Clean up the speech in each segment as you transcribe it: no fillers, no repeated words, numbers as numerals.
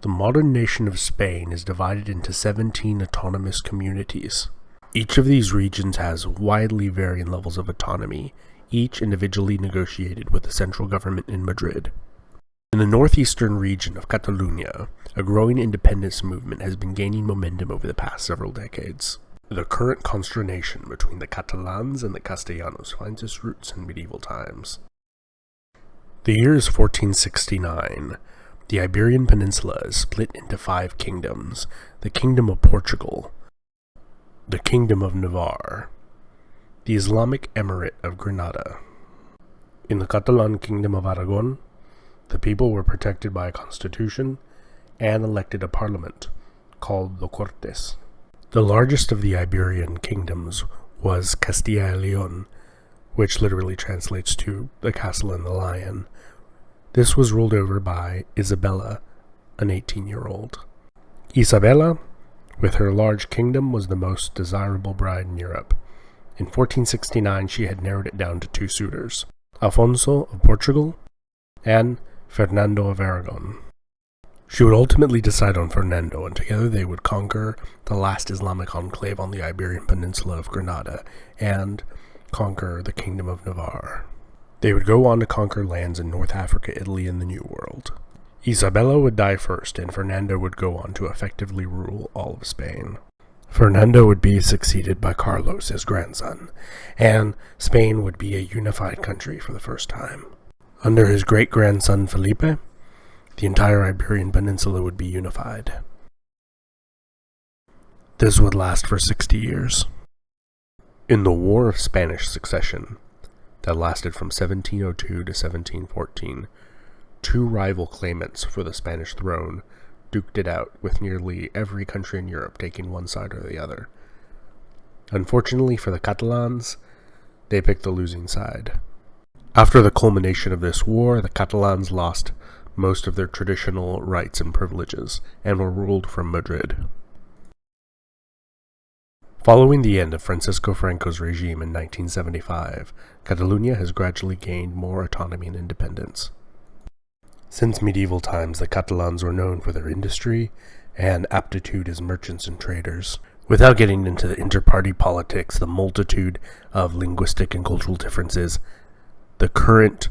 The modern nation of Spain is divided into 17 autonomous communities. Each of these regions has widely varying levels of autonomy, each individually negotiated with the central government in Madrid. In the northeastern region of Catalonia, a growing independence movement has been gaining momentum over the past several decades. The current consternation between the Catalans and the Castellanos finds its roots in medieval times. The year is 1469. The Iberian Peninsula is split into 5 kingdoms: the Kingdom of Portugal, the Kingdom of Navarre, the Islamic Emirate of Granada. In the Catalan Kingdom of Aragon, the people were protected by a constitution and elected a parliament, called the Cortes. The largest of the Iberian kingdoms was Castilla y León, which literally translates to the castle and the lion. This was ruled over by Isabella, an 18-year-old. Isabella, with her large kingdom, was the most desirable bride in Europe. In 1469, she had narrowed it down to 2 suitors, Alfonso of Portugal and Fernando of Aragon. She would ultimately decide on Fernando, and together they would conquer the last Islamic enclave on the Iberian Peninsula of Granada and conquer the Kingdom of Navarre. They would go on to conquer lands in North Africa, Italy, and the New World. Isabella would die first, and Fernando would go on to effectively rule all of Spain. Fernando would be succeeded by Carlos, his grandson, and Spain would be a unified country for the first time. Under his great-grandson Felipe, the entire Iberian Peninsula would be unified. This would last for 60 years. In the War of Spanish Succession, that lasted from 1702 to 1714, 2 rival claimants for the Spanish throne duked it out, with nearly every country in Europe taking one side or the other. Unfortunately for the Catalans, they picked the losing side. After the culmination of this war, the Catalans lost most of their traditional rights and privileges, and were ruled from Madrid. Following the end of Francisco Franco's regime in 1975, Catalunya has gradually gained more autonomy and independence. Since medieval times, the Catalans were known for their industry and aptitude as merchants and traders. Without getting into the inter-party politics, the multitude of linguistic and cultural differences, the current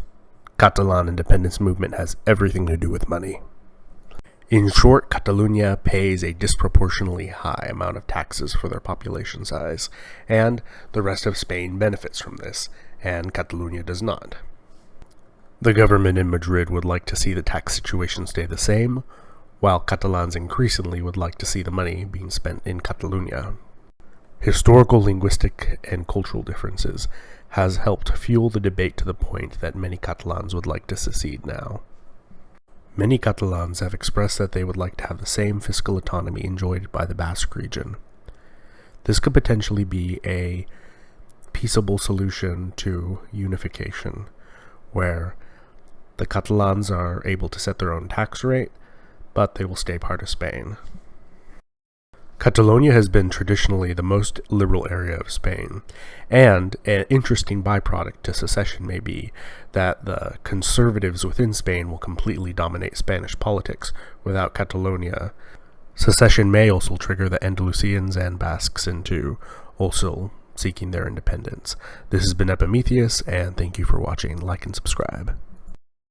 Catalan independence movement has everything to do with money. In short, Catalunya pays a disproportionately high amount of taxes for their population size, and the rest of Spain benefits from this, and Catalunya does not. The government in Madrid would like to see the tax situation stay the same, while Catalans increasingly would like to see the money being spent in Catalunya. Historical, linguistic, and cultural differences has helped fuel the debate to the point that many Catalans would like to secede now. Many Catalans have expressed that they would like to have the same fiscal autonomy enjoyed by the Basque region. This could potentially be a peaceable solution to unification, where the Catalans are able to set their own tax rate, but they will stay part of Spain. Catalonia has been traditionally the most liberal area of Spain, and an interesting byproduct to secession may be that the conservatives within Spain will completely dominate Spanish politics. Without Catalonia, secession may also trigger the Andalusians and Basques into also seeking their independence. This has been Epimetheus, and thank you for watching. Like and subscribe.